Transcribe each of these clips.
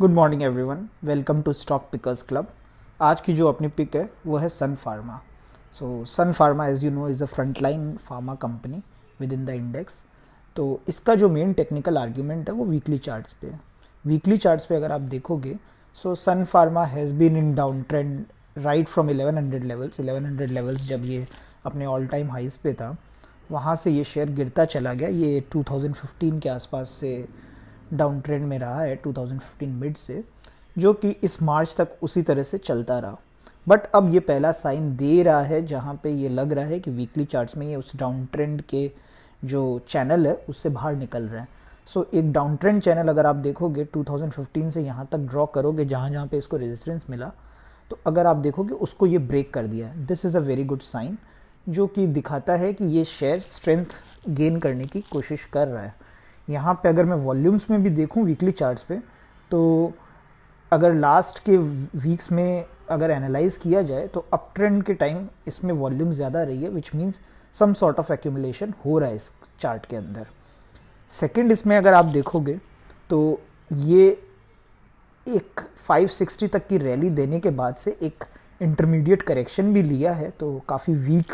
Good morning everyone, welcome to stock pickers club. आज की जो अपनी पिक है वो है Sun Pharma. So Sun Pharma as you know is a frontline pharma company within the index. तो इसका जो मेन टेक्निकल आर्ग्यूमेंट है वो वीकली चार्ट्स पे है। वीकली चार्ट्स पे अगर आप देखोगे so Sun Pharma has been in down trend right from 1100 levels जब ये अपने ऑल टाइम हाइज पे था, वहाँ से ये शेयर गिरता चला गया। ये 2015 के आसपास से डाउन ट्रेंड में रहा है, 2015 मिड से, जो कि इस मार्च तक उसी तरह से चलता रहा। बट अब ये पहला साइन दे रहा है जहाँ पे ये लग रहा है कि वीकली चार्ट्स में ये उस डाउन ट्रेंड के जो चैनल है उससे बाहर निकल रहे हैं। सो एक डाउन ट्रेंड चैनल अगर आप देखोगे 2015 से यहाँ तक ड्रॉ करोगे, जहाँ जहाँ पे इसको रेजिस्टेंस मिला, तो अगर आप देखोगे उसको ये ब्रेक कर दिया है। This is a very good sign, जो कि दिखाता है कि ये शेयर स्ट्रेंथ गेन करने की कोशिश कर रहा है। यहाँ पे अगर मैं वॉल्यूम्स में भी देखूँ वीकली चार्ट्स पे, तो अगर लास्ट के वीक्स में अगर एनालाइज किया जाए तो अप ट्रेंड के टाइम इसमें वॉल्यूम ज़्यादा रही है, which means some sort of accumulation हो रहा है इस चार्ट के अंदर। सेकंड, इसमें अगर आप देखोगे तो ये एक 560 तक की रैली देने के बाद से एक इंटरमीडिएट करेक्शन भी लिया है, तो काफ़ी वीक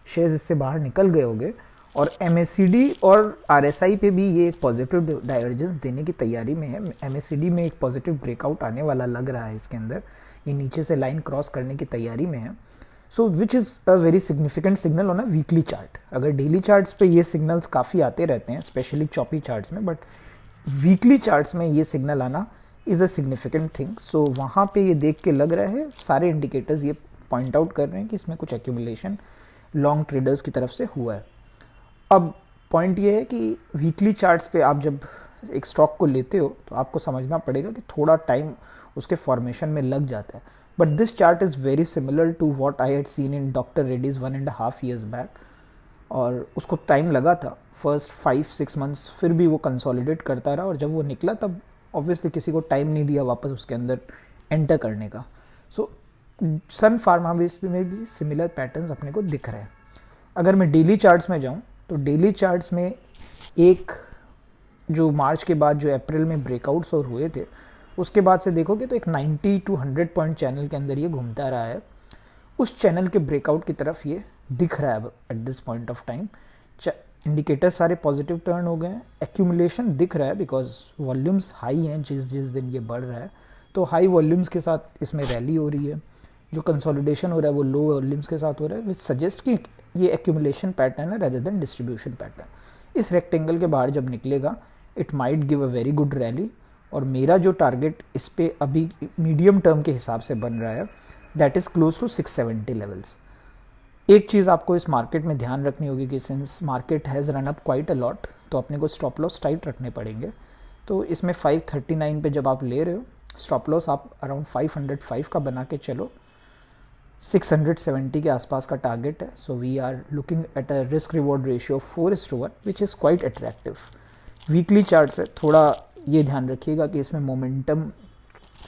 शेयर्स इससे बाहर निकल गए होंगे। और MACD और RSI पे भी ये एक पॉजिटिव डाइवर्जेंस देने की तैयारी में है। MACD में एक पॉजिटिव ब्रेकआउट आने वाला लग रहा है इसके अंदर, ये नीचे से लाइन क्रॉस करने की तैयारी में है। So which is a very significant signal on a weekly chart. अगर डेली चार्ट्स पे ये सिग्नल्स काफ़ी आते रहते हैं, स्पेशली चॉपी चार्ट्स में, बट वीकली चार्ट्स में ये सिग्नल आना is a significant thing. So वहाँ पे ये देख के लग रहा है, सारे इंडिकेटर्स ये पॉइंट आउट कर रहे हैं कि इसमें कुछ एक्यूमुलेशन लॉन्ग ट्रेडर्स की तरफ से हुआ है। अब पॉइंट ये है कि वीकली चार्ट्स पे आप जब एक स्टॉक को लेते हो तो आपको समझना पड़ेगा कि थोड़ा टाइम उसके फॉर्मेशन में लग जाता है। But this chart is very similar to what I had seen in doctor Reddy's 1.5 years back, और उसको टाइम लगा था, फर्स्ट 5-6 months, फिर भी वो कंसोलिडेट करता रहा, और जब वो निकला तब ऑब्वियसली किसी को टाइम नहीं दिया वापस उसके अंदर एंटर करने का। सो सन फार्मा में भी सिमिलर पैटर्न्स अपने को दिख रहे हैं। अगर मैं डेली चार्ट्स में जाऊँ तो डेली चार्ट्स में एक जो मार्च के बाद जो अप्रैल में ब्रेकआउट्स और हुए थे, उसके बाद से देखोगे तो एक 90 to 100 पॉइंट चैनल के अंदर ये घूमता रहा है। उस चैनल के ब्रेकआउट की तरफ ये दिख रहा है अब at this point of time. Indicators सारे पॉजिटिव टर्न हो गए हैं, एक्यूमुलेशन दिख रहा है बिकॉज वॉल्यूम्स हाई हैं जिस जिस दिन ये बढ़ रहा है, तो हाई वॉल्यूम्स के साथ इसमें रैली हो रही है। जो कंसोलिडेशन हो रहा है वो लो वॉल्यूम्स के साथ हो रहा है, विच सजेस्ट कि ये एक्यूमुलेशन पैटर्न है रेदर देन डिस्ट्रीब्यूशन पैटर्न। इस रेक्टेंगल के बाहर जब निकलेगा it might give a very good rally, और मेरा जो टारगेट इस पे अभी मीडियम टर्म के हिसाब से बन रहा है that is close to 670 levels. एक चीज़ आपको इस मार्केट में ध्यान रखनी होगी कि since market has run up quite a lot, तो अपने को स्टॉप लॉस टाइट रखने पड़ेंगे। तो इसमें 539 पे जब आप ले रहे हो, स्टॉप लॉस आप अराउंड 505 का बना के चलो। 670 के आसपास का टारगेट है। So we are looking at a risk reward ratio 4:1, which is quite attractive. Weekly chart से थोड़ा ये ध्यान रखिएगा कि इसमें मोमेंटम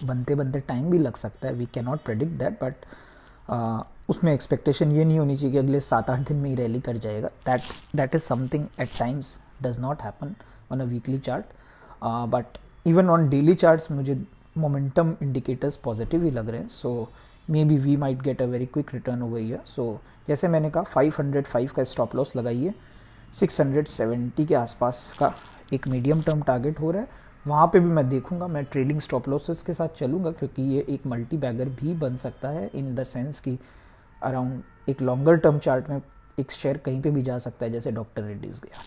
बनते बनते टाइम भी लग सकता है, we can not predict that, but उसमें एक्सपेक्टेशन ये नहीं होनी चाहिए कि अगले 7-8 दिन में ही रैली कर जाएगा। That is something at times does not happen on a weekly chart, but even on daily charts मुझे मोमेंटम इंडिकेटर्स पॉजिटिव ही लग रहे हैं। So maybe we might get a very quick return over here. सो जैसे मैंने कहा 505 का स्टॉप लॉस लगाइए, 670 के आसपास का एक मीडियम टर्म टारगेट हो रहा है, वहाँ पे भी मैं देखूंगा, मैं ट्रेलिंग स्टॉप लॉसेस के साथ चलूँगा, क्योंकि ये एक मल्टी बैगर भी बन सकता है इन द सेंस कि अराउंड एक लॉन्गर टर्म चार्ट में एक शेयर कहीं पे भी जा सकता है, जैसे डॉक्टर रेड्डीज गया।